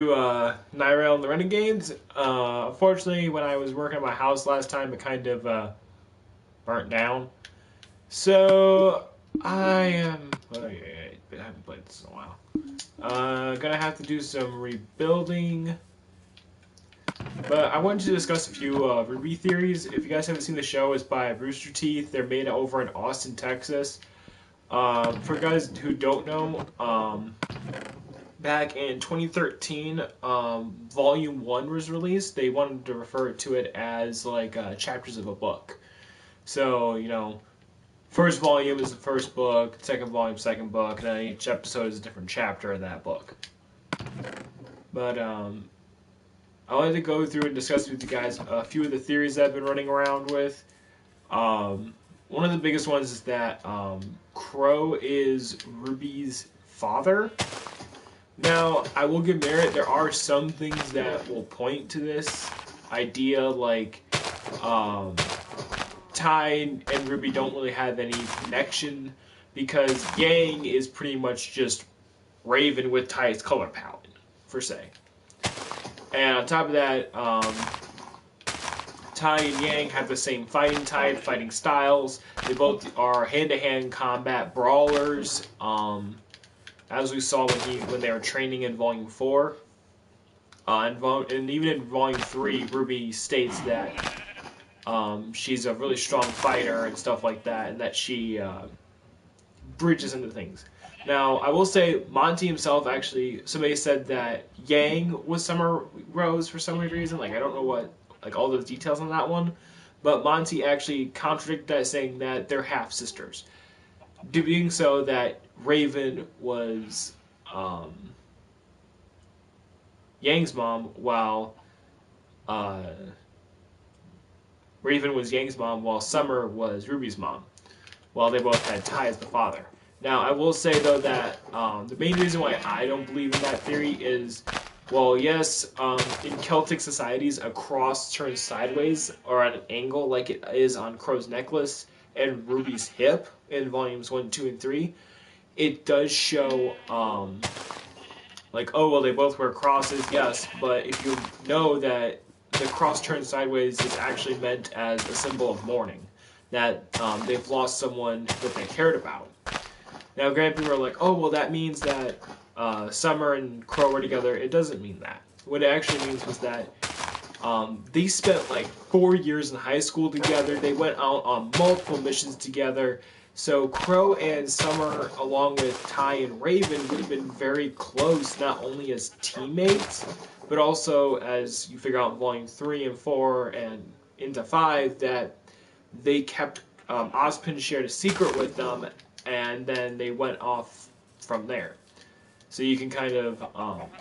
Nyrail and the Renegades. Unfortunately, when I was working at my house last time, it kind of burnt down. So I am. Oh, yeah, I haven't played this in a while. Gonna have to do some rebuilding. But I wanted to discuss a few RWBY theories. If you guys haven't seen the show, it's by Rooster Teeth. They're made over in Austin, Texas. For guys who don't know, back in 2013, Volume 1 was released. They wanted to refer to it as like chapters of a book. So, first volume is the first book, second volume, second book, and then each episode is a different chapter of that book. But I wanted to go through and discuss with you guys a few of the theories that I've been running around with. One of the biggest ones is that Crow is RWBY's father. Now, I will give merit. There are some things that will point to this idea, like Ty and RWBY don't really have any connection because Yang is pretty much just Raven with Ty's color palette, per se. And on top of that, Ty and Yang have the same fighting type, fighting styles. They both are hand-to-hand combat brawlers. As we saw when they were training in Volume 4. And even in Volume 3, RWBY states that she's a really strong fighter and stuff like that, and that she bridges into things. Now, I will say, Monty himself actually, somebody said that Yang was Summer Rose for some reason. Like, I don't know what, like, all the details on that one. But Monty actually contradicted that, saying that they're half-sisters. Being so that Raven was Yang's mom, while Raven was Yang's mom, while Summer was RWBY's mom, while they both had Ty as the father. Now, I will say, though, that the main reason why I don't believe in that theory is, well, yes, in Celtic societies, a cross turns sideways or at an angle like it is on Crow's necklace and RWBY's hip in volumes 1, 2, and 3. It does show, like, oh, well, they both wear crosses, yes, but if you know that the cross turned sideways is actually meant as a symbol of mourning, that they've lost someone that they cared about. Now, granted, people are like, oh, well, that means that Summer and Crow were together. It doesn't mean that. What it actually means was that they spent like 4 years in high school together. They went out on multiple missions together. So Crow and Summer, along with Ty and Raven, would have been very close, not only as teammates, but also as you figure out in Volume 3 and 4 and into 5, that they kept, Ozpin shared a secret with them, and then they went off from there. So you can kind of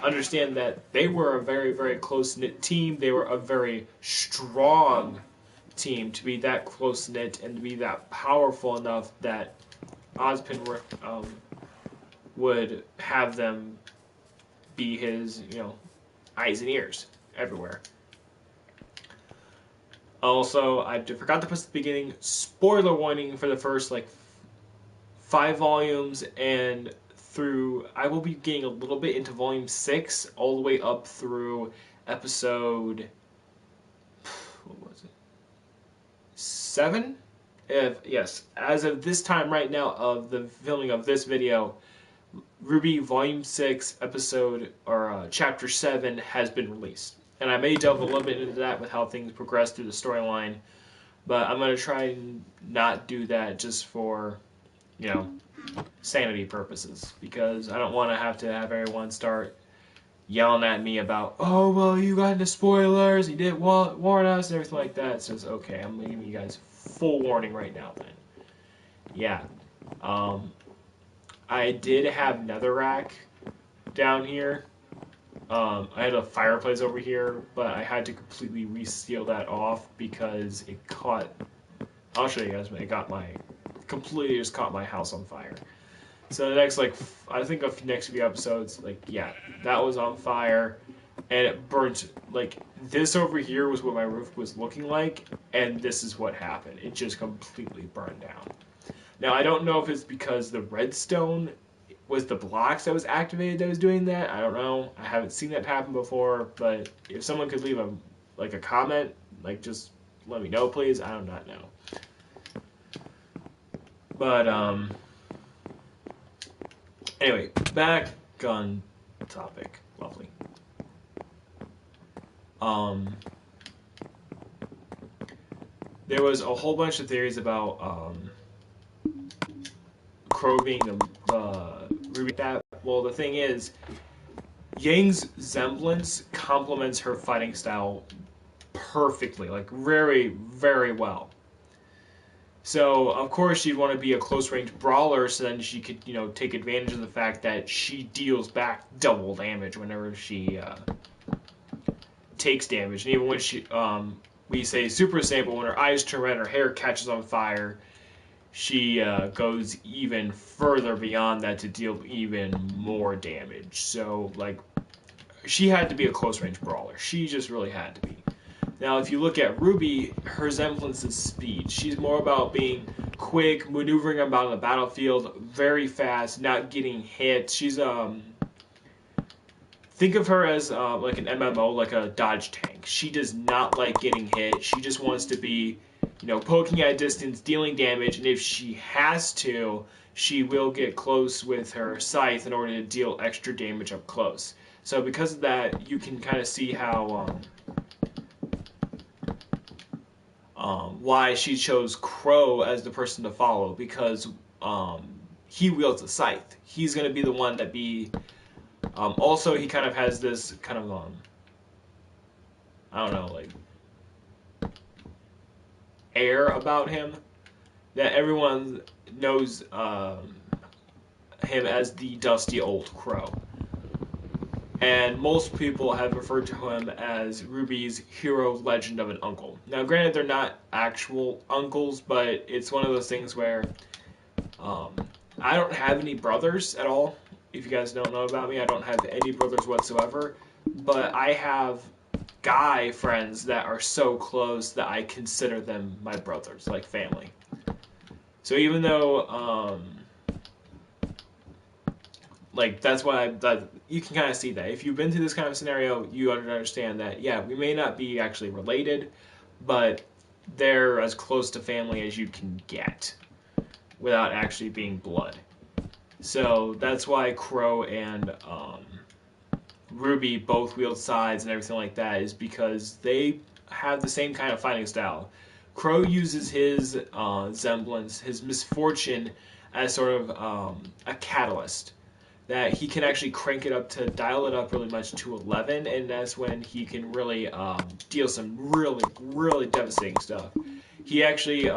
understand that they were a very, very close-knit team. They were a very strong team to be that close-knit and to be that powerful enough that Ozpin would have them be his, eyes and ears everywhere. Also, I forgot to put at the beginning, spoiler warning for the first, 5 volumes, and I will be getting a little bit into Volume 6, all the way up through episode, what was it? 7? Yes, as of this time right now of the filming of this video, RWBY Volume 6 episode, or Chapter 7 has been released. And I may delve a little bit into that with how things progress through the storyline, but I'm going to try and not do that just for, sanity purposes, because I don't want to have everyone start yelling at me about, oh, well, you got into spoilers, you didn't warn us, and everything like that. So it's okay, I'm giving you guys full warning right now then. Yeah. I did have netherrack down here. I had a fireplace over here, but I had to completely reseal that off because it caught, I'll show you guys, but it completely just caught my house on fire. So the next, I think the next few episodes, that was on fire, and it burnt, this over here was what my roof was looking like, and this is what happened. It just completely burned down. Now, I don't know if it's because the redstone was the blocks that was activated that was doing that. I don't know. I haven't seen that happen before, but if someone could leave a comment, like just let me know, please. I do not know. But anyway, back on topic. Lovely. There was a whole bunch of theories about Crow being the RWBY that. Well, the thing is, Yang's semblance complements her fighting style perfectly, like very, very well. So, of course, she'd want to be a close-range brawler so then she could, take advantage of the fact that she deals back double damage whenever she takes damage. And even when she, we say Super Saiyan, when her eyes turn red, her hair catches on fire, she goes even further beyond that to deal even more damage. So, like, she had to be a close-range brawler. She just really had to be. Now, if you look at RWBY, her semblance is speed. She's more about being quick, maneuvering about the battlefield, very fast, not getting hit. She's, think of her as like an MMO, like a dodge tank. She does not like getting hit. She just wants to be, poking at a distance, dealing damage, and if she has to, she will get close with her scythe in order to deal extra damage up close. So because of that, you can kind of see how... why she chose Crow as the person to follow, because he wields a scythe. He's going to be the one that be... also, he kind of has this kind of, I don't know, like, air about him that everyone knows him as the dusty old Crow. And most people have referred to him as RWBY's hero legend of an uncle. Now, granted, they're not actual uncles, but it's one of those things where I don't have any brothers at all. If you guys don't know about me, I don't have any brothers whatsoever. But I have guy friends that are so close that I consider them my brothers, like family. So even though... like, that's why you can kind of see that. If you've been through this kind of scenario, you understand that, yeah, we may not be actually related, but they're as close to family as you can get without actually being blood. So that's why Crow and RWBY both wield scythes and everything like that, is because they have the same kind of fighting style. Crow uses his semblance, his misfortune, as sort of a catalyst. That he can actually crank it up to dial it up really much to 11, and that's when he can really deal some really, really devastating stuff. He actually,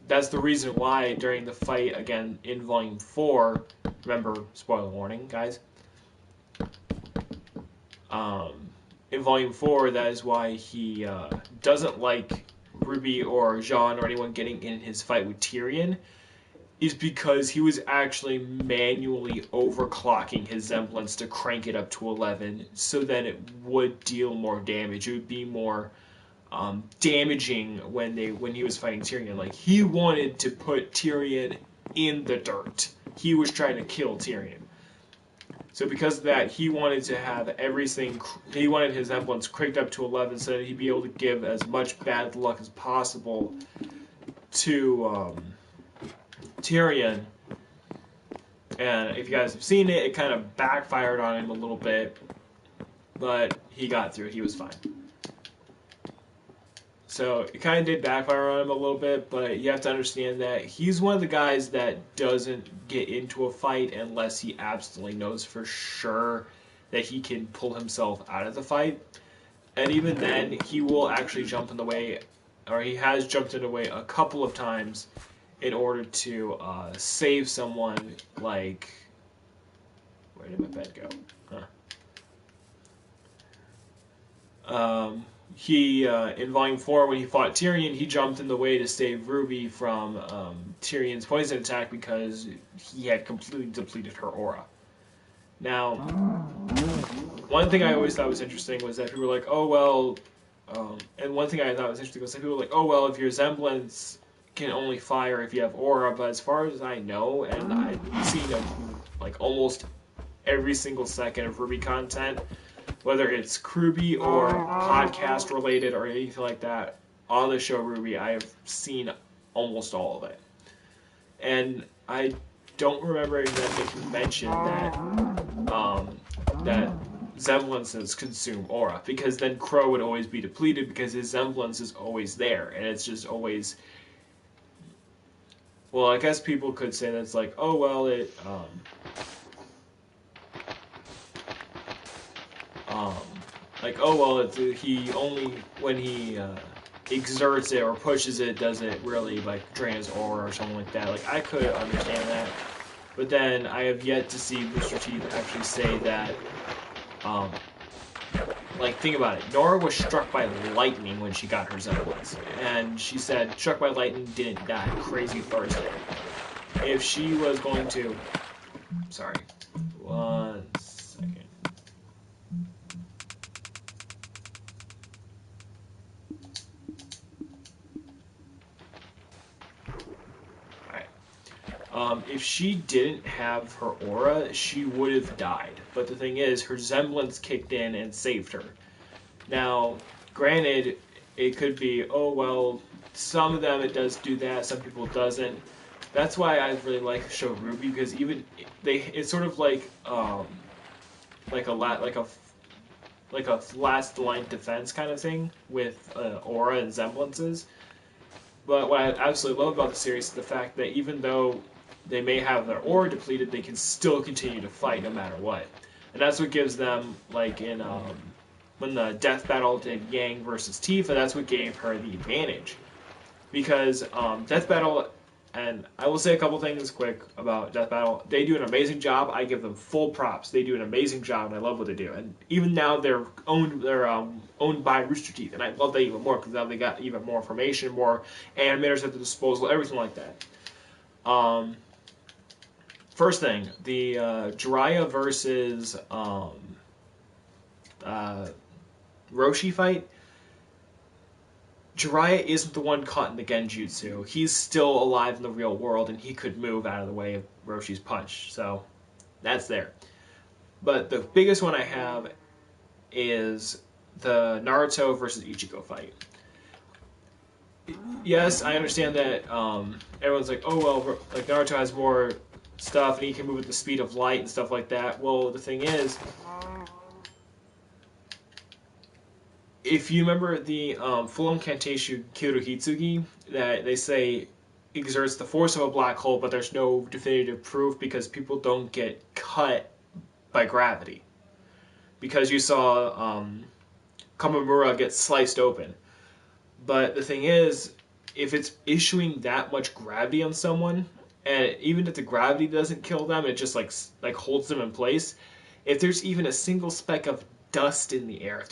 that's the reason why during the fight again in Volume 4, remember, spoiler warning, guys, in Volume 4, that is why he doesn't like RWBY or Jean or anyone getting in his fight with Tyrion, is because he was actually manually overclocking his semblance to crank it up to 11 so that it would deal more damage. It would be more damaging when he was fighting Tyrion. Like, he wanted to put Tyrion in the dirt. He was trying to kill Tyrion. So because of that, he wanted to have everything, he wanted his semblance cranked up to 11 so that he'd be able to give as much bad luck as possible to Tyrion. And if you guys have seen it, it kind of backfired on him a little bit, but he got through it. He was fine. So it kind of did backfire on him a little bit, but you have to understand that he's one of the guys that doesn't get into a fight unless he absolutely knows for sure that he can pull himself out of the fight. And even then, he will actually jump in the way, or he has jumped in the way a couple of times in order to save someone. Like, where did my bed go? In Volume 4, when he fought Tyrion, he jumped in the way to save RWBY from Tyrion's poison attack because he had completely depleted her aura. Now, one thing I always thought was interesting was that people were like, oh, well, and one thing I thought was interesting was that people were like, oh, well, if your semblance can only fire if you have aura, but as far as I know, and I've seen like almost every single second of RWBY content, whether it's RWBY or podcast related or anything like that. On the show RWBY, I have seen almost all of it, and I don't remember them making mention that semblances consume aura, because then Crow would always be depleted because his semblance is always there, and it's just always. Well, I guess people could say that's like, oh well, it like, oh well, he only when he exerts it or pushes it does it really like drain his aura or something like that. Like, I could understand that, but then I have yet to see Rooster Teeth actually say that. Like, think about it. Nora was struck by lightning when she got her semblance, and she said struck by lightning didn't die. Crazy Thursday. If she was going to, sorry, 1 second. If she didn't have her aura, she would have died. But the thing is, her semblance kicked in and saved her. Now, granted, it could be, oh well, some of them it does do that, some people it doesn't. That's why I really like the show RWBY, because even it's sort of like a last line defense kind of thing with aura and semblances. But what I absolutely love about the series is the fact that even though they may have their aura depleted, they can still continue to fight no matter what. And that's what gives them, like in when the death battle did Yang versus Tifa, that's what gave her the advantage. Because death battle, and I will say a couple things quick about death battle, they do an amazing job. I give them full props. They do an amazing job, and I love what they do. And even now they're owned by Rooster Teeth, and I love that even more because now they got even more information, more animators at their disposal, everything like that. First thing, the Jiraiya versus Roshi fight. Jiraiya isn't the one caught in the Genjutsu. He's still alive in the real world, and he could move out of the way of Roshi's punch. So that's there. But the biggest one I have is the Naruto versus Ichigo fight. Yes, I understand that everyone's like, oh well, like Naruto has more stuff and he can move at the speed of light and stuff like that. Well, the thing is, if you remember the full incantation Kyoto that they say exerts the force of a black hole, but there's no definitive proof because people don't get cut by gravity. Because you saw Kamamura get sliced open. But the thing is, if it's issuing that much gravity on someone, and even if the gravity doesn't kill them, it just like holds them in place. If there's even a single speck of dust in the air,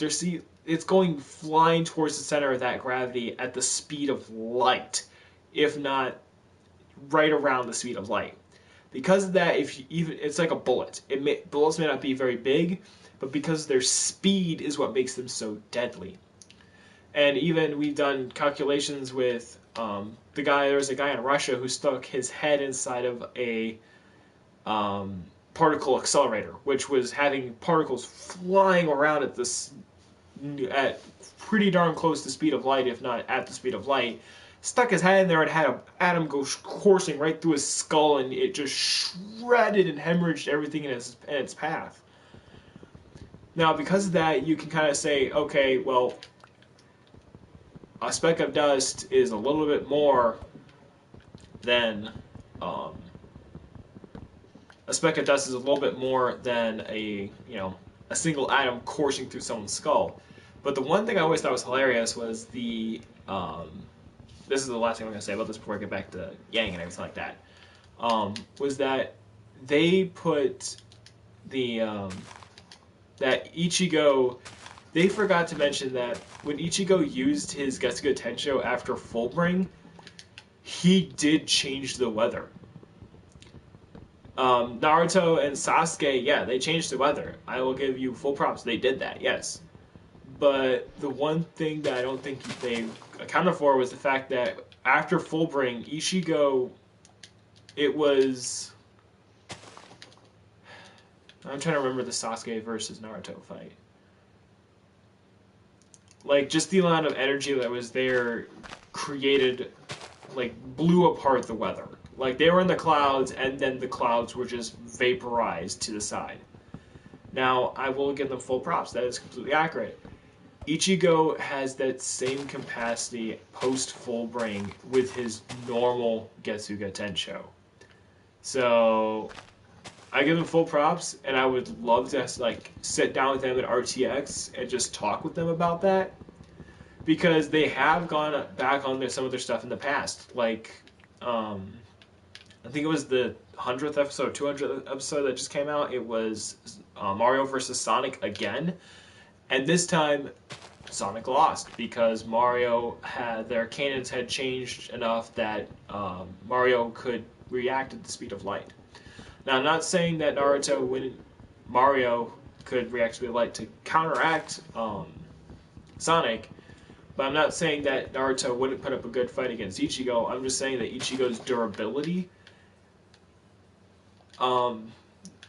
it's going flying towards the center of that gravity at the speed of light, if not right around the speed of light. Because of that, it's like a bullet. Bullets may not be very big, but because their speed is what makes them so deadly. And even we've done calculations with there's a guy in Russia who stuck his head inside of a particle accelerator, which was having particles flying around at pretty darn close to the speed of light, if not at the speed of light. Stuck his head in there and had an atom go coursing right through his skull, and it just shredded and hemorrhaged everything in its path. Now, because of that, you can kind of say, okay, well, a speck of dust is a little bit more than a single atom coursing through someone's skull. But the one thing I always thought was hilarious was this is the last thing I'm going to say about this before I get back to Yang and everything like that, was that they put that Ichigo, they forgot to mention that when Ichigo used his Getsuga Tensho after Fullbring, he did change the weather. Naruto and Sasuke, yeah, they changed the weather. I will give you full props. They did that, yes. But the one thing that I don't think they accounted for was the fact that after Fullbring, Ichigo, it was I'm trying to remember the Sasuke versus Naruto fight. Like, just the amount of energy that was there created, like, blew apart the weather. Like, they were in the clouds, and then the clouds were just vaporized to the side. Now, I will give them full props. That is completely accurate. Ichigo has that same capacity post full bring with his normal Getsuga Tensho. So, I give them full props, and I would love to like sit down with them at RTX and just talk with them about that, because they have gone back on some of their stuff in the past. Like, I think it was the 100th episode, 200th episode that just came out. It was Mario versus Sonic again, and this time Sonic lost because Mario their cannons had changed enough that Mario could react at the speed of light. Now, I'm not saying that Mario could react to the speed of light to counteract Sonic, but I'm not saying that Naruto wouldn't put up a good fight against Ichigo. I'm just saying that Ichigo's durability.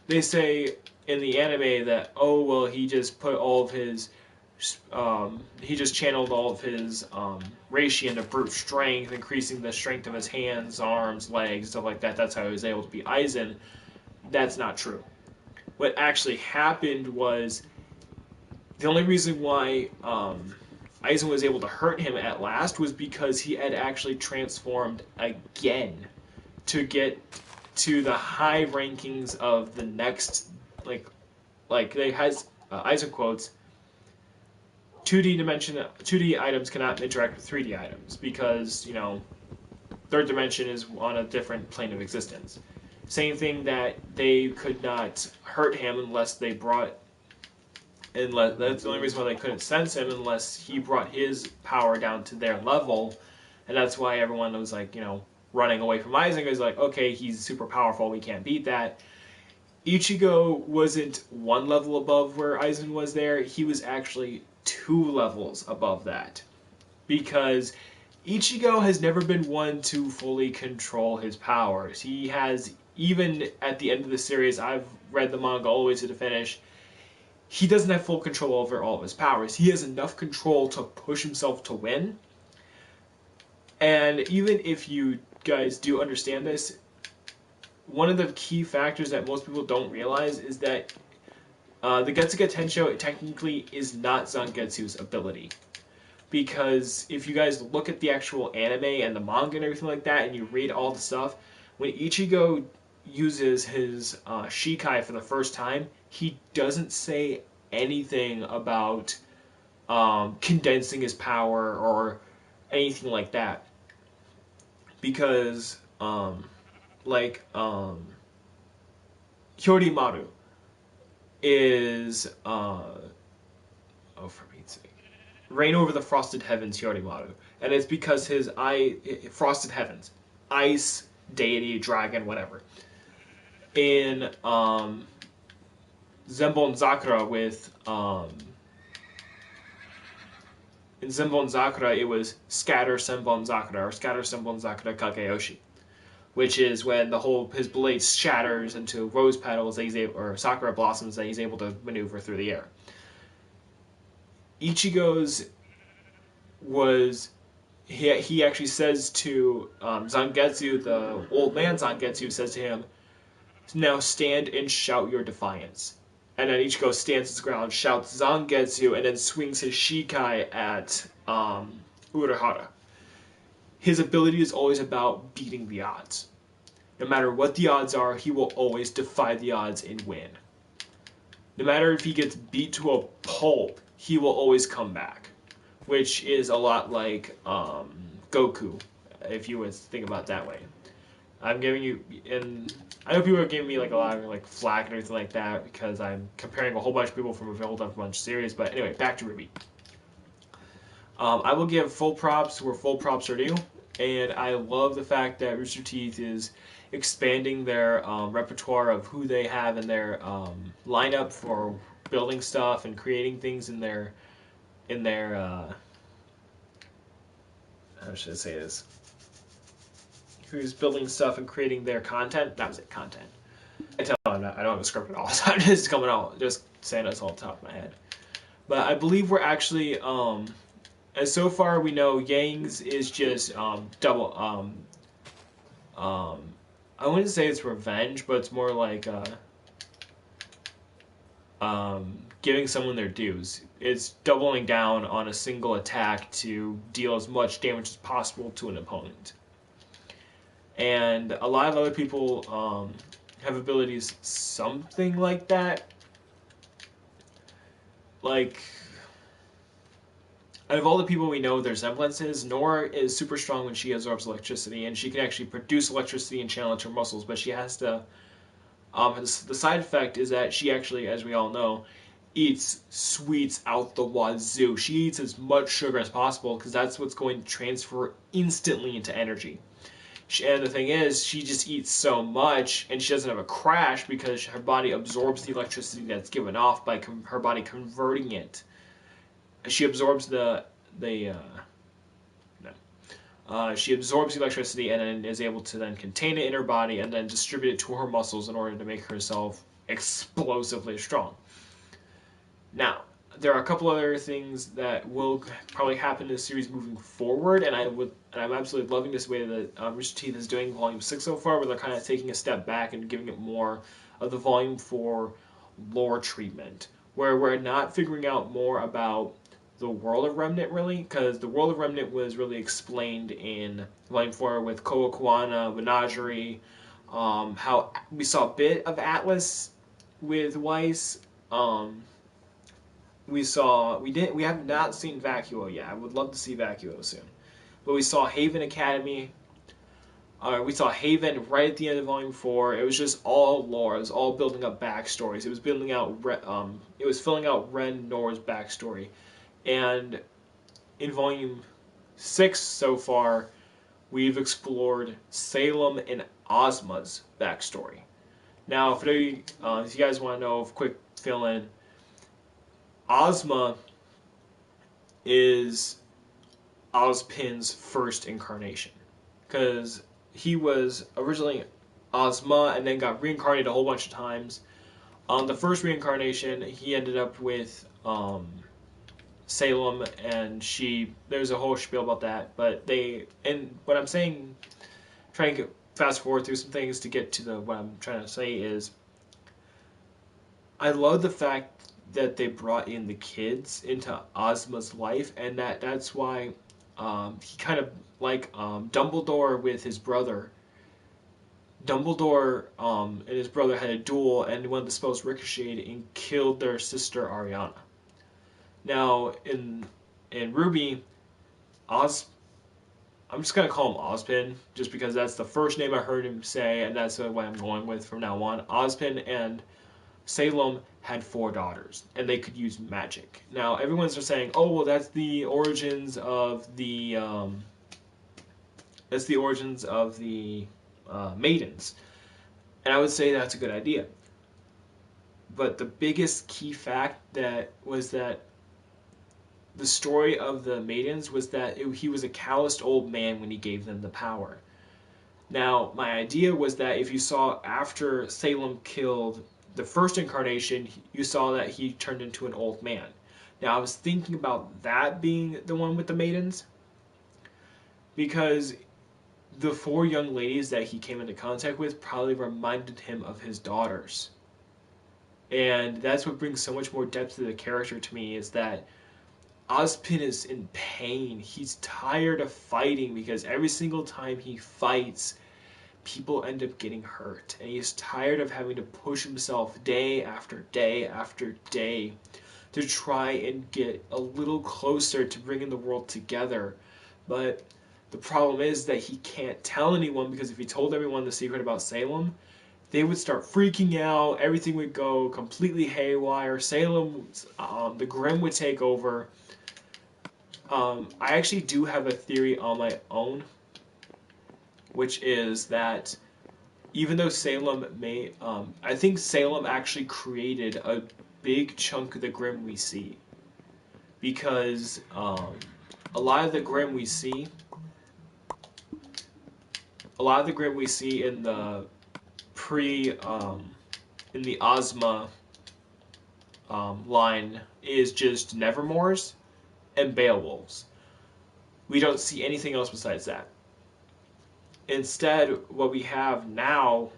They say in the anime that, oh, well, he just put all of his, he just channeled all of his reishi into brute strength, increasing the strength of his hands, arms, legs, stuff like that. That's how he was able to beat Aizen. That's not true. What actually happened was, the only reason why Aizen was able to hurt him at last was because he had actually transformed again to get to the high rankings of the next, like they has Aizen quotes, 2D items cannot interact with 3D items because, you know, third dimension is on a different plane of existence. Same thing that they could not hurt him unless they brought. That's the only reason why they couldn't sense him unless he brought his power down to their level, and that's why everyone was like, you know, running away from Aizen. Because like, okay, he's super powerful, we can't beat that. Ichigo wasn't one level above where Aizen was there. He was actually 2 levels above that, because Ichigo has never been one to fully control his powers. He has, even at the end of the series, I've read the manga all the way to the finish, he doesn't have full control over all of his powers. He has enough control to push himself to win. And even if you guys do understand this, one of the key factors that most people don't realize is that the Getsuga Tensho technically is not Zangetsu's ability. Because if you guys look at the actual anime and the manga and everything like that, and you read all the stuff, when Ichigo uses his Shikai for the first time, he doesn't say anything about condensing his power or anything like that. Because, Hyorimaru is, for Pete's sake, Reign Over the Frosted Heavens Hyorimaru. And it's because his Frosted Heavens, ice, deity, dragon, whatever. In Zenbon Zakura in Zenbon Zakura, it was Scatter Senbon Zakura, or Scatter Senbon Zakura Kageyoshi, which is when his blade shatters into rose petals that he's able, or sakura blossoms that he's able to maneuver through the air. Ichigo's was, he actually says to Zangetsu, the old man Zangetsu says to him, now stand and shout your defiance. And then Ichigo stands his ground, shouts Zangetsu, and then swings his Shikai at Urahara. His ability is always about beating the odds. No matter what the odds are, he will always defy the odds and win. No matter if he gets beat to a pulp, he will always come back. Which is a lot like Goku, if you would think about it that way. I'm giving you, and I know people are giving me like a lot of like flack and everything like that because I'm comparing a whole bunch of people from a whole bunch of series. But anyway, back to RWBY. I will give full props where full props are due, and I love the fact that Rooster Teeth is expanding their repertoire of who they have in their lineup for building stuff and creating things in their how should I say this? Who's building stuff and creating their content? That was it, content. I tell I don't have a script at all, so I'm just coming out, just saying this all off the top of my head. But I believe we're actually, and so far we know Yang's is just double. I wouldn't say it's revenge, but it's more like giving someone their dues. It's doubling down on a single attack to deal as much damage as possible to an opponent. And a lot of other people have abilities something like that. Like, out of all the people we know, their semblances, Nora is super strong when she absorbs electricity, and she can actually produce electricity and channel it to her muscles, but she has to... the side effect is that she actually, as we all know, eats sweets out the wazoo. She eats as much sugar as possible, because that's what's going to transfer instantly into energy. And the thing is, she just eats so much, and she doesn't have a crash because her body absorbs the electricity that's given off by her body converting it. She absorbs she absorbs the electricity and then is able to then contain it in her body and then distribute it to her muscles in order to make herself explosively strong. Now, there are a couple other things that will probably happen in the series moving forward, and I'm absolutely loving this way that Rooster Teeth is doing Volume 6 so far, where they're kind of taking a step back and giving it more of the Volume 4 lore treatment, where we're not figuring out more about the world of Remnant, really, because the world of Remnant was really explained in Volume 4 with Koa Menagerie, how we saw a bit of Atlas with Weiss. We have not seen Vacuo yet. I would love to see Vacuo soon. But we saw Haven Academy. We saw Haven right at the end of Volume 4. It was just all lore. It was all building up backstories. It was building out. It was filling out Ren Nora's backstory. And in Volume 6 so far, we've explored Salem and Ozma's backstory. Now, if you guys want to know, quick fill-in, Ozma is Ozpin's first incarnation, because he was originally Ozma and then got reincarnated a whole bunch of times. On the first reincarnation, he ended up with Salem, and there's a whole spiel about that, but what I'm saying, trying to fast forward through some things to get to what I'm trying to say is, I love the fact that they brought in the kids into Ozma's life, and that's why he kind of like Dumbledore with his brother. Dumbledore and his brother had a duel, and one of the spells ricocheted and killed their sister Ariana. Now in RWBY, I'm just gonna call him Ozpin, just because that's the first name I heard him say, and that's what I'm going with from now on. Ozpin and Salem had 4 daughters, and they could use magic. Now, everyone's just saying, "Oh, well, that's the origins of the maidens," and I would say that's a good idea. But the biggest key fact was that the story of the maidens was that he was a calloused old man when he gave them the power. Now, my idea was that if you saw after Salem killed the first incarnation, you saw that he turned into an old man. Now, I was thinking about that being the one with the maidens, because the 4 young ladies that he came into contact with probably reminded him of his daughters. And that's what brings so much more depth to the character to me, is that Ozpin is in pain. He's tired of fighting, because every single time he fights, people end up getting hurt, and he's tired of having to push himself day after day after day to try and get a little closer to bringing the world together. But the problem is that he can't tell anyone, because if he told everyone the secret about Salem, they would start freaking out, everything would go completely haywire, Salem, the Grimm would take over. I actually do have a theory on my own, which is that even though Salem I think Salem actually created a big chunk of the Grimm we see, because a lot of the Grimm we see in the in the Ozma line is just Nevermores and Beowulfs. We don't see anything else besides that. Instead, what we have now,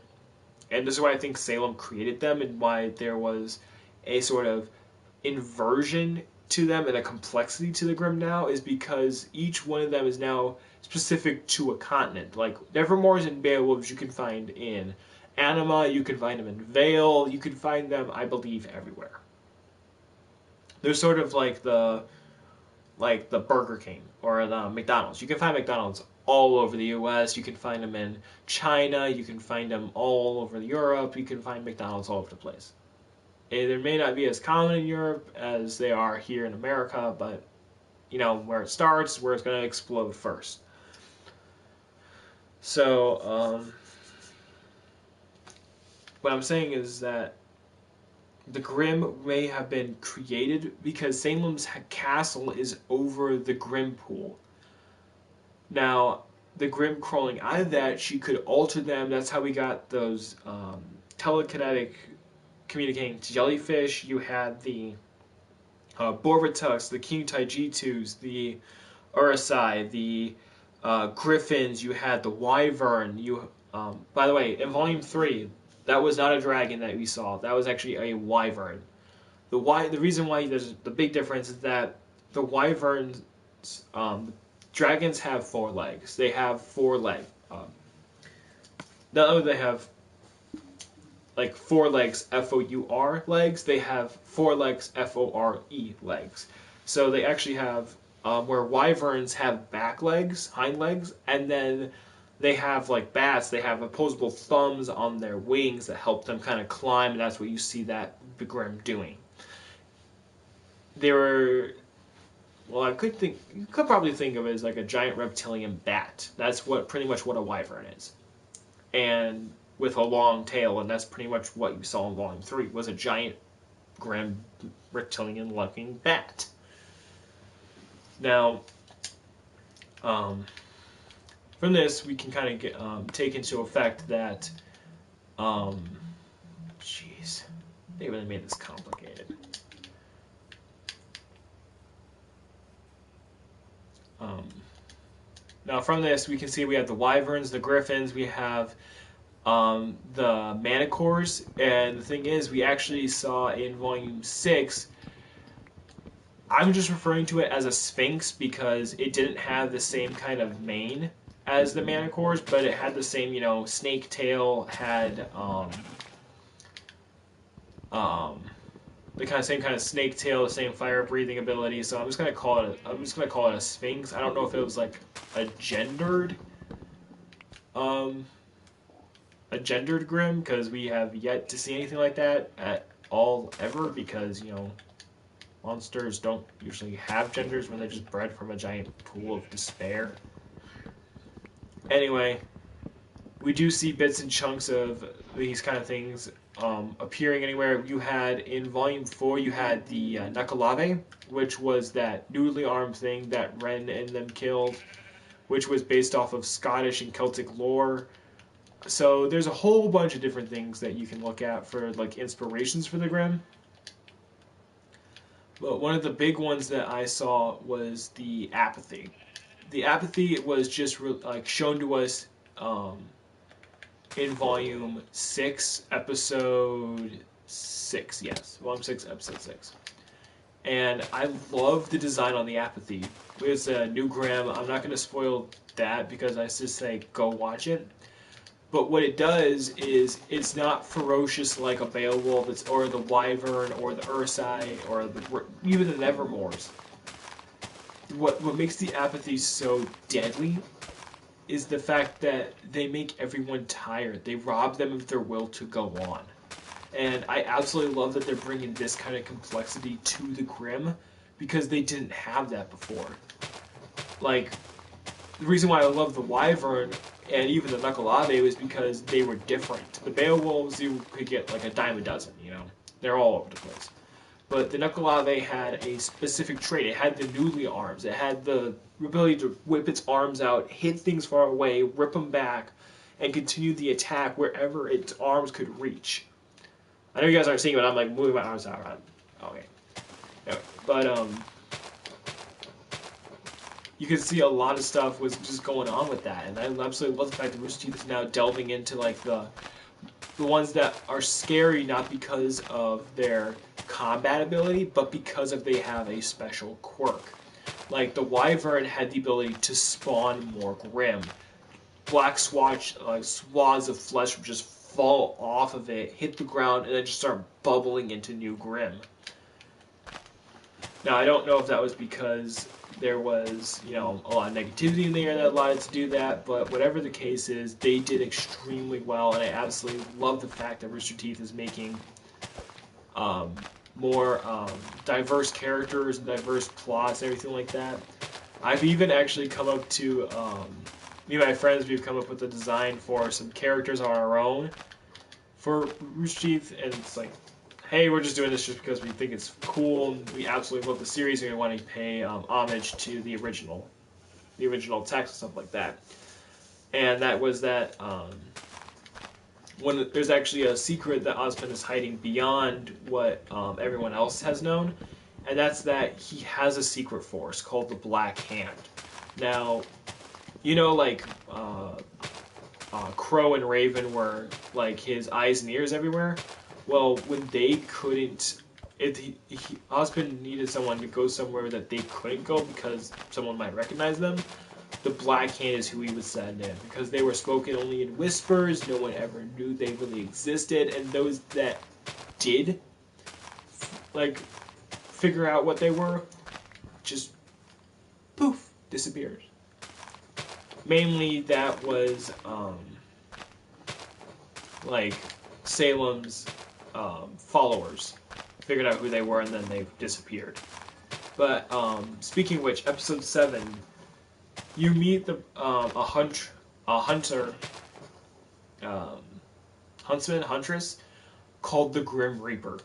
and this is why I think Salem created them and why there was a sort of inversion to them and a complexity to the Grimm now, is because each one of them is now specific to a continent. Like Nevermores and Beowulfs you can find in Anima, you can find them in Vale, you can find them, I believe, everywhere. They're sort of like the Burger King or the McDonald's. You can find McDonald's all over the US, you can find them in China, you can find them all over Europe, you can find McDonald's all over the place. They may not be as common in Europe as they are here in America, but you know, where it starts, where it's going to explode first. So, what I'm saying is that the Grimm may have been created because Salem's castle is over the Grimm pool. Now, the Grimm crawling out of that, she could alter them. That's how we got those telekinetic communicating jellyfish. You had the Borbitucks, the King Taijitus, the Urusai, the Griffins. You had the Wyvern. By the way, in Volume 3, that was not a dragon that we saw. That was actually a Wyvern. The reason why there's the big difference is that the Wyverns, dragons have 4 legs. They have 4 legs. Not only do they have like 4 legs, F-O-U-R legs, they have 4 legs, F-O-R-E legs. So they actually have, where wyverns have back legs, hind legs, and then they have, like bats, they have opposable thumbs on their wings that help them kind of climb, and that's what you see that the Grimm doing. They were, well, you could probably think of it as like a giant reptilian bat. That's pretty much what a wyvern is. And with a long tail, and that's pretty much what you saw in Volume 3, was a giant, Grimm, reptilian-looking bat. Now, from this, we can kind of take into effect that, jeez, they really made this complicated. Now, from this, we can see we have the wyverns, the griffins, we have the manticores, and the thing is, we actually saw in Volume 6, I'm just referring to it as a sphinx because it didn't have the same kind of mane as the manticores, but it had the same, you know, snake tail, had the same kind of snake tail, the same fire breathing ability. So I'm just gonna call it a sphinx. I don't know if it was like a gendered Grimm, because we have yet to see anything like that at all ever, because, you know, monsters don't usually have genders when they're just bred from a giant pool of despair. Anyway, we do see bits and chunks of these kind of things appearing anywhere. You had, in Volume 4, you had the Nukalave, which was that noodly arm thing that Ren and them killed, which was based off of Scottish and Celtic lore. So there's a whole bunch of different things that you can look at for like inspirations for the Grimm. But one of the big ones that I saw was the apathy. The apathy was just shown to us in Volume 6, Episode 6. Yes, Volume 6, Episode 6. And I love the design on the apathy. It's a new Grimm. I'm not going to spoil that because I just say go watch it. But what it does is it's not ferocious like a Beowulf, or the Wyvern, or the Urusai, or even the Nevermores. What makes the apathy so deadly is the fact that they make everyone tired. They rob them of their will to go on. And I absolutely love that they're bringing this kind of complexity to the Grimm, because they didn't have that before. Like, the reason why I love the Wyvern and even the Nukalave was because they were different. The Beowulfs, you could get like a dime a dozen, you know? They're all over the place. But the Nukalave had a specific trait. It had the noodly arms. It had the ability to whip its arms out, hit things far away, rip them back, and continue the attack wherever its arms could reach. I know you guys aren't seeing it, but I'm like moving my arms out around. Okay. Anyway, but you can see a lot of stuff was just going on with that, and I absolutely love the fact that Rooster Teeth is now delving into like the ones that are scary not because of their combat ability, but because of they have a special quirk. Like the Wyvern had the ability to spawn more Grimm. Black swaths of flesh would just fall off of it, hit the ground, and then just start bubbling into new Grimm. Now, I don't know if that was because there was, a lot of negativity in the air that allowed it to do that, but whatever the case is, they did extremely well, and I absolutely love the fact that Rooster Teeth is making more diverse characters and diverse plots and everything like that. I've even actually come up to, me and my friends, we've come up with a design for some characters on our own for Rooster Teeth, and it's like, hey, we're just doing this just because we think it's cool, and we absolutely love the series, and we want to pay homage to the original text and stuff like that. And that was that when there's actually a secret that Ozpin is hiding beyond what everyone else has known, and that's that he has a secret force called the Black Hand. Now, like Crow and Raven were like his eyes and ears everywhere. Well, when they couldn't, Ozpin needed someone to go somewhere that they couldn't go because someone might recognize them. The Black Hand is who he would send in, because they were spoken only in whispers. No one ever knew they really existed, and those that did, like, figure out what they were, just poof, disappeared. Mainly that was like Salem's followers figured out who they were, and then they disappeared. But speaking of which, episode 7, you meet huntress called the Grim Reaper,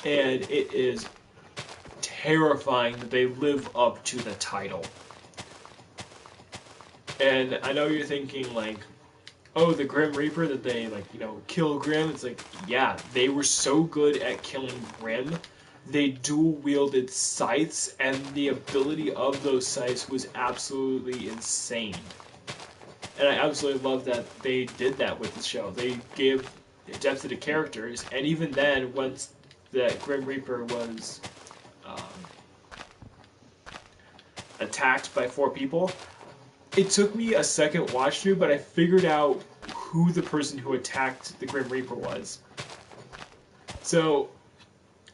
and it is terrifying that they live up to the title. And I know you're thinking like, oh, the Grim Reaper, that they kill Grimm. It's like, yeah, they were so good at killing Grimm. They dual wielded scythes, and the ability of those scythes was absolutely insane. And I absolutely love that they did that with the show. They gave depth to the characters, and even then, once that Grim Reaper was attacked by 4 people, it took me a second watch through, but I figured out who the person who attacked the Grim Reaper was. So,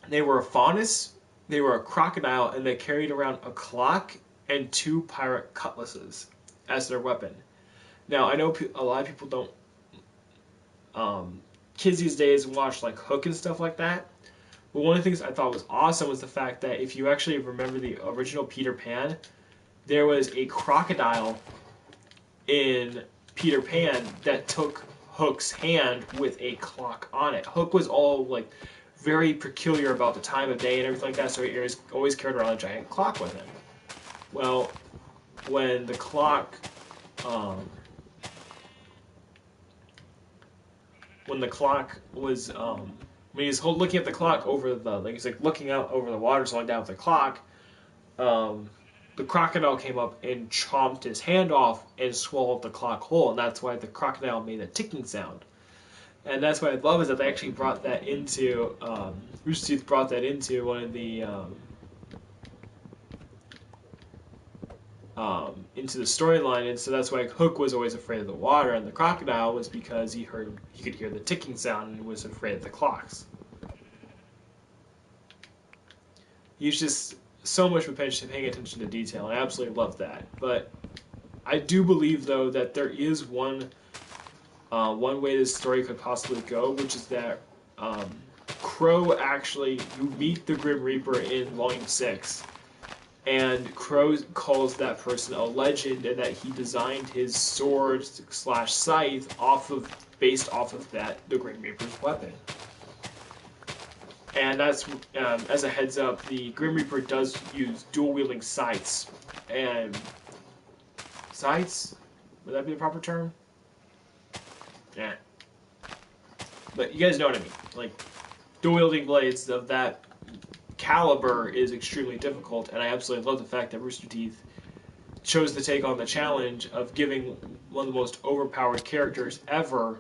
they were a faunus, they were a crocodile, and they carried around a clock and 2 pirate cutlasses as their weapon. Now, I know a lot of people don't... kids these days watch like Hook and stuff like that. But one of the things I thought was awesome was the fact that if you actually remember the original Peter Pan, there was a crocodile in Peter Pan that took Hook's hand with a clock on it. Hook was all like very peculiar about the time of day and everything like that, so he always carried around a giant clock with him. Well, when the clock was when he's looking at the clock over he's like looking out over the water, slowing down with the clock, the crocodile came up and chomped his hand off and swallowed the clock whole, and that's why the crocodile made a ticking sound. And that's what I love, is that they actually brought that into, Rooster Teeth brought that into one of the, into the storyline, and so that's why Hook was always afraid of the water, and the crocodile was because he could hear the ticking sound and was afraid of the clocks. He's just so much paying attention to detail, and I absolutely love that. But I do believe, though, that there is one way this story could possibly go, which is that Crow actually, you meet the Grim Reaper in Volume 6, and Crow calls that person a legend, and that he designed his sword / scythe based off of the Grim Reaper's weapon. And that's, as a heads up, the Grim Reaper does use dual-wielding scythes. And scythes? Would that be the proper term? Yeah. But you guys know what I mean. Like, dual-wielding blades of that caliber is extremely difficult, and I absolutely love the fact that Rooster Teeth chose to take on the challenge of giving one of the most overpowered characters ever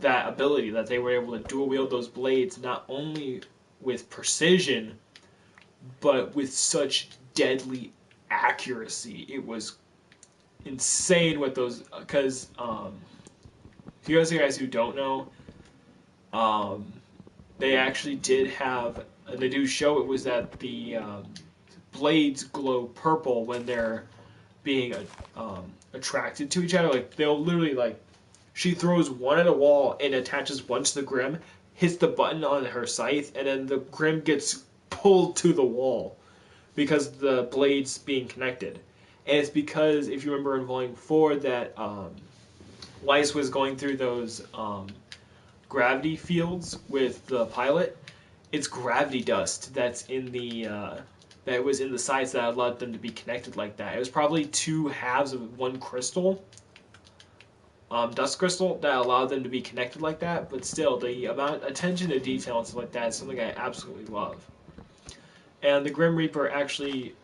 that ability, that they were able to dual wield those blades not only with precision but with such deadly accuracy. It was insane with those, because if you guys who don't know, they actually did have, they do show it was that the blades glow purple when they're being attracted to each other. Like, they'll literally, like, she throws one at a wall and attaches one to the Grim, hits the button on her scythe, and then the Grim gets pulled to the wall because the blades being connected. And it's because, if you remember in Volume 4, that Weiss was going through those gravity fields with the pilot. It's gravity dust that's in the that was in the sides that allowed them to be connected like that. It was probably two halves of one crystal, dust crystal, that allowed them to be connected like that. But still, the amount of attention to detail and stuff like that is something I absolutely love. And the Grim Reaper actually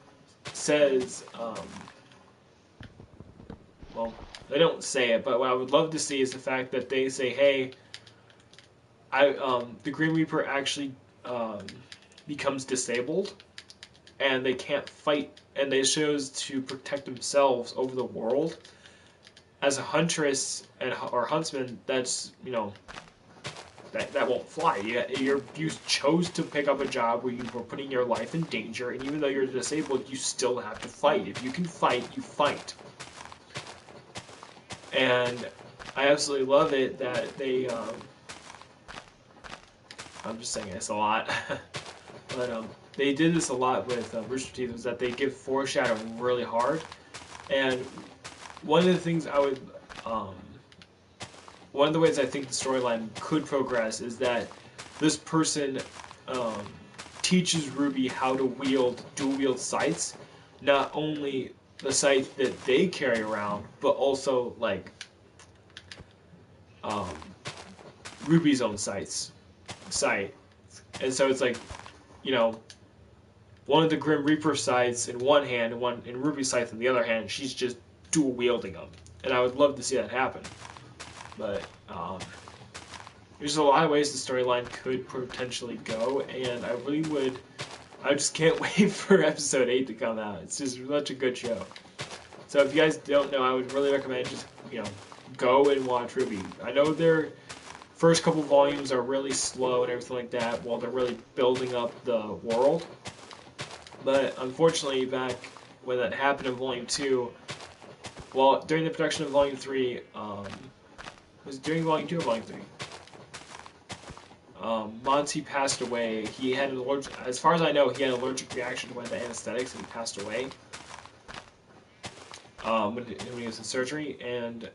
says, well, they don't say it, but what I would love to see is the fact that they say, hey, the Grim Reaper actually becomes disabled, and they can't fight, and they chose to protect themselves over the world. As a huntress or huntsman, that's, you know, that won't fly. You chose to pick up a job where you were putting your life in danger, and even though you're disabled, you still have to fight. If you can fight, you fight. And I absolutely love it that they, I'm just saying this a lot, but they did this a lot with Rooster Teeth, was that they give foreshadowing really hard. And one of the things I would, one of the ways I think the storyline could progress is that this person teaches RWBY how to dual wield scythes, not only the scythe that they carry around, but also like RWBY's own scythe. And so it's like, you know, one of the Grim Reaper scythes in one hand and one in RWBY's scythe in the other hand. She's just dual wielding them, and I would love to see that happen. But there's a lot of ways the storyline could potentially go, and I just can't wait for episode 8 to come out. It's just such a good show. So if you guys don't know, I would really recommend just, you know, go and watch RWBY. I know their first couple volumes are really slow and everything like that while they're really building up the world. But unfortunately, back when that happened in Volume 2, well, during the production of Volume 3, was it during Volume 2 or Volume 3? Monty passed away. He had an allergic, as far as I know, he had an allergic reaction to one of the anesthetics, and he passed away when he was in surgery. And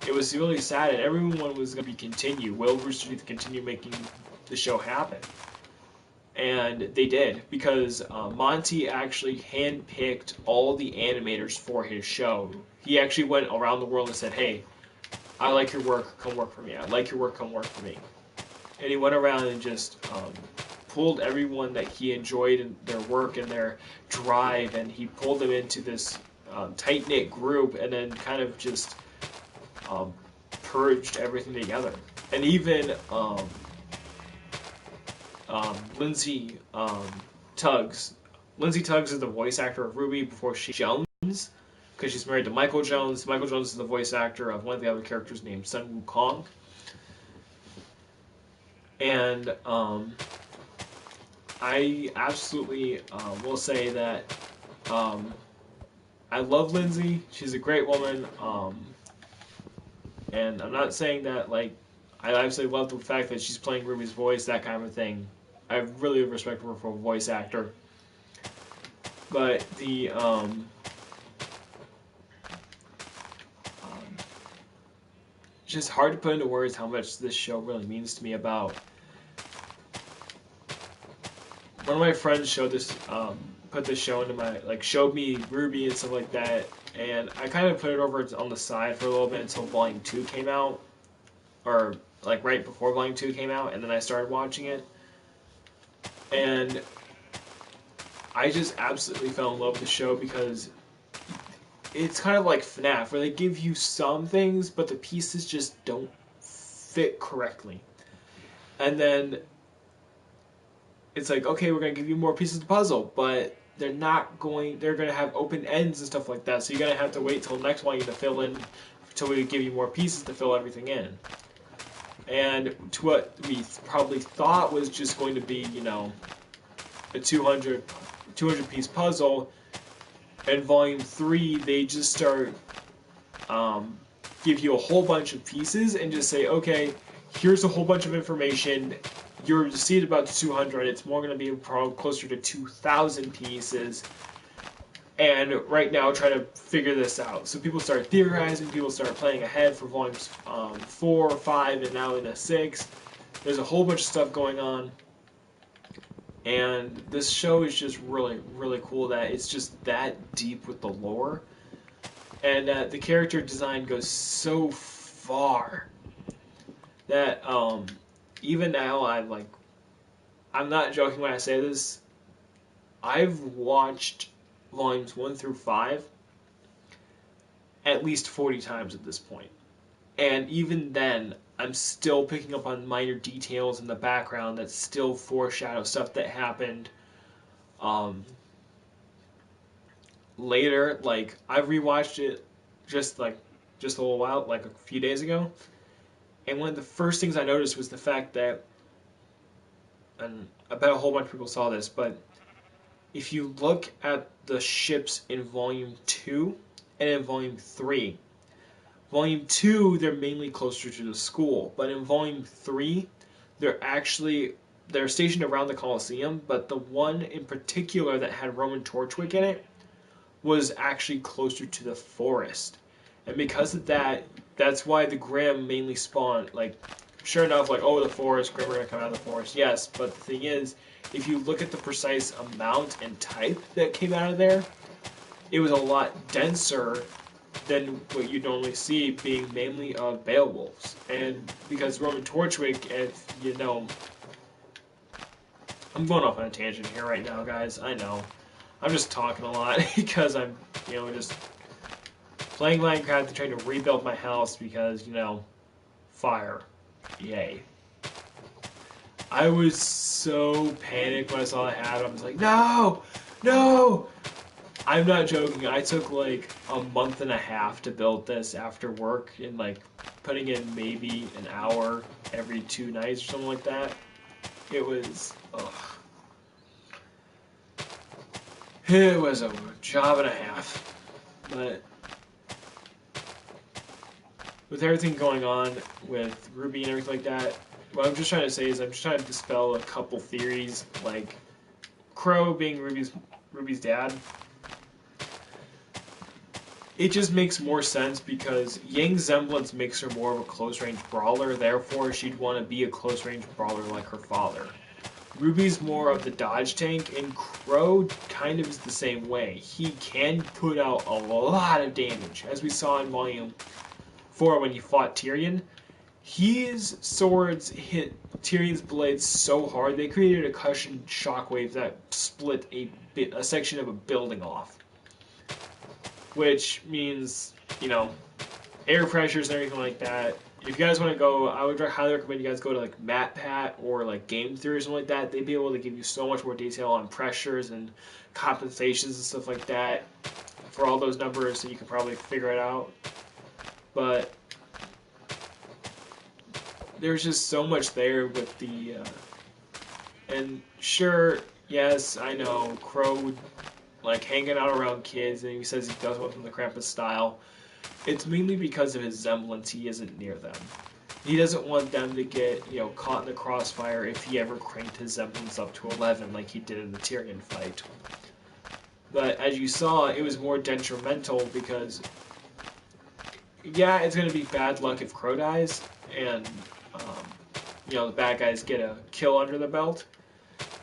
it was really sad, and everyone was going to continue. Will Rooster Teeth continue making the show happen? And they did, because Monty actually handpicked all the animators for his show. He actually went around the world and said, hey, I like your work, come work for me. I like your work, come work for me. And he went around and just pulled everyone that he enjoyed in their work and their drive, and he pulled them into this tight-knit group, and then kind of just purged everything together. And even Lindsay Tuggs. Lindsay Tuggs is the voice actor of RWBY before she Jones, because she's married to Michael Jones. Michael Jones is the voice actor of one of the other characters named Sun Wukong. And I absolutely will say that I love Lindsay. She's a great woman. And I'm not saying that, like, I absolutely love the fact that she's playing RWBY's voice, that kind of thing. I really respect her for a voice actor. But the it's just hard to put into words how much this show really means to me. About one of my friends showed this, put this show into my, like, showed me RWBY and stuff like that, and I kind of put it over on the side for a little bit until Volume 2 came out, or like right before Volume 2 came out, and then I started watching it. And I just absolutely fell in love with the show because it's kind of like FNAF, where they give you some things, but the pieces just don't fit correctly. And then it's like, okay, we're going to give you more pieces of the puzzle, but they're going to have open ends and stuff like that, so you're going to have to wait till next one to fill in, until we give you more pieces to fill everything in. And to what we probably thought was just going to be, you know, a 200 piece puzzle, in Volume 3 they just start give you a whole bunch of pieces and just say, okay, here's a whole bunch of information. You're see it about 200. It's more going to be probably closer to 2,000 pieces. And right now, try to figure this out. So people start theorizing. People start playing ahead for volumes 4, 5, and now into 6. There's a whole bunch of stuff going on. And this show is just really, really cool that it's just that deep with the lore. And the character design goes so far that even now I'm not joking when I say this. I've watched volumes 1 through 5 at least 40 times at this point. And even then, I'm still picking up on minor details in the background that still foreshadow stuff that happened later. Like, I've rewatched it just a little while, like a few days ago. And one of the first things I noticed was the fact that, and I bet a whole bunch of people saw this, but if you look at the ships in Volume 2 and in Volume 3, Volume 2, they're mainly closer to the school, but in Volume 3, they're stationed around the Colosseum, but the one in particular that had Roman Torchwick in it was actually closer to the forest. And because of that, that's why the Grimm mainly spawned, like, sure enough, like, oh, the forest, Grimm are going to come out of the forest, yes, but the thing is, if you look at the precise amount and type that came out of there, it was a lot denser than what you normally see, being mainly of Beowulfs. And because Roman Torchwick, if you know, I'm going off on a tangent here right now, guys, I know. I'm just talking a lot because I'm, you know, just playing Minecraft and trying to rebuild my house because, you know, fire. Yay. I was so panicked when I saw that happen. I was like, no! No! I'm not joking. I took like a month and a half to build this after work and like putting in maybe an hour every 2 nights or something like that. It was, it was a job and a half. But with everything going on with RWBY and everything like that, what I'm just trying to say is I'm just trying to dispel a couple theories, like Crow being RWBY's dad. It just makes more sense because Yang's semblance makes her more of a close-range brawler, therefore she'd want to be a close-range brawler like her father. RWBY's more of the dodge tank, and Crow kind of is the same way. He can put out a lot of damage, as we saw in Volume 4 when he fought Tyrion. His swords hit Tyrion's blades so hard, they created a cushion shockwave that split a section of a building off. Which means, you know, air pressures and everything like that. If you guys want to go, I would highly recommend you guys go to like MatPat or like Game Theory or something like that. They'd be able to give you so much more detail on pressures and compensations and stuff like that for all those numbers, so you can probably figure it out. But there's just so much there with the, and sure, yes, I know, Crow would like hanging out around kids, and he says he does want them the Krampus style. It's mainly because of his semblance. He isn't near them. He doesn't want them to get, you know, caught in the crossfire if he ever cranked his semblance up to 11 like he did in the Tyrion fight. But as you saw, it was more detrimental because, yeah, it's going to be bad luck if Crow dies, and, you know, the bad guys get a kill under the belt.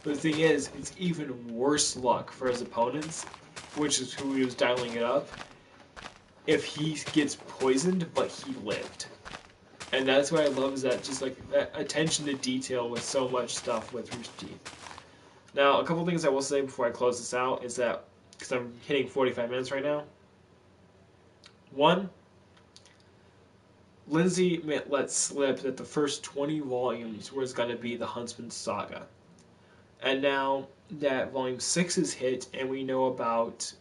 But the thing is, it's even worse luck for his opponents, which is who he was dialing it up, if he gets poisoned, but he lived. And that's what I love, is that just like that attention to detail with so much stuff with Rooster Teeth. Now, a couple things I will say before I close this out is that, because I'm hitting 45 minutes right now. One, Lindsay let slip that the first 20 volumes was going to be the Huntsman Saga. And now that volume 6 is hit and we know about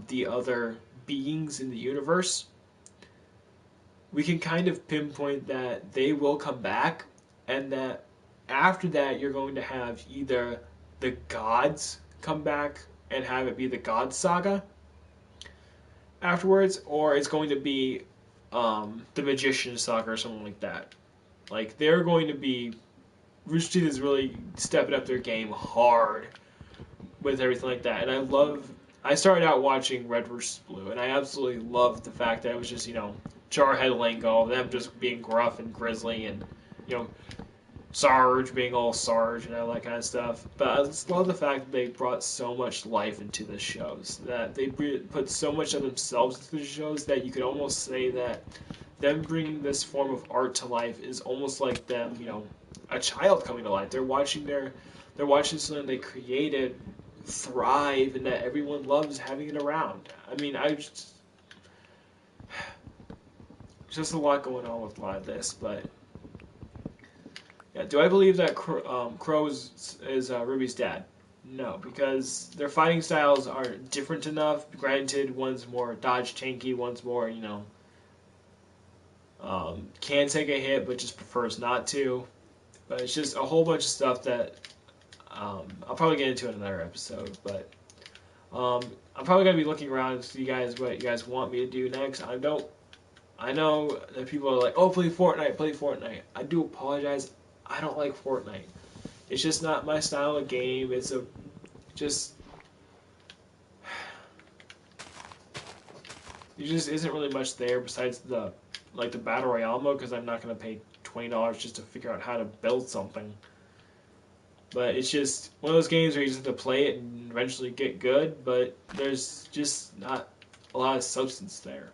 the other beings in the universe, we can kind of pinpoint that they will come back, and that after that you're going to have either the gods come back and have it be the God Saga afterwards, or it's going to be the Magician Saga or something like that. Like, they're going to be... Rooster Teeth is really stepping up their game hard with everything like that. And I started out watching Red vs. Blue, and I absolutely loved the fact that it was just, Jarhead lingo, them just being gruff and grisly, and, Sarge being all Sarge and all that kind of stuff. But I just love the fact that they brought so much life into the shows, that they put so much of themselves into the shows that you could almost say that them bringing this form of art to life is almost like them, a child coming to life. They're watching something they created thrive, and that everyone loves having it around. I mean, just a lot going on with a lot of this, but yeah. Do I believe that Crow is Ruby's dad? No, because their fighting styles are different enough. Granted, one's more dodge tanky, one's more, can take a hit but just prefers not to. But it's just a whole bunch of stuff that I'll probably get into in another episode. But I'm probably going to be looking around to see what you guys want me to do next. I know that people are like, oh, play Fortnite. I do apologize. I don't like Fortnite. It's just not my style of game. There just isn't really much there besides the Battle Royale mode, because I'm not going to pay $20 just to figure out how to build something. But it's just one of those games where you just have to play it and eventually get good, but there's just not a lot of substance there.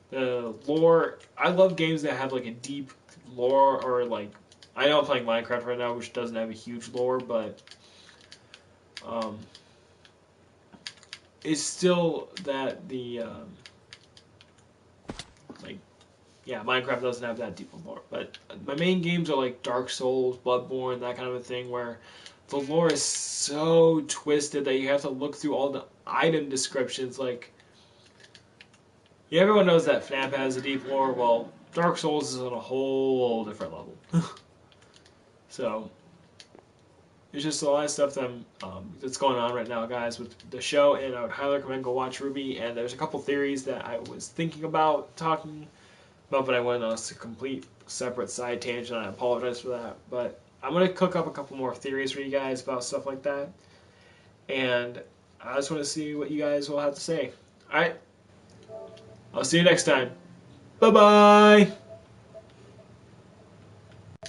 The lore, I love games that have like a deep lore, or like, I know I'm playing Minecraft right now, which doesn't have a huge lore, but it's still that Minecraft doesn't have that deep of lore. But my main games are like Dark Souls, Bloodborne, that kind of a thing, where the lore is so twisted that you have to look through all the item descriptions. Like, everyone knows that FNAF has a deep lore. Well, Dark Souls is on a whole different level. So, there's just a lot of stuff that's going on right now, guys, with the show, and I would highly recommend go watch RWBY. And there's a couple theories that I was thinking about talking about, but I went on a complete separate side tangent, and I apologize for that. But I'm going to cook up a couple more theories for you guys about stuff like that, and I just want to see what you guys will have to say. Alright? I'll see you next time. Bye-bye!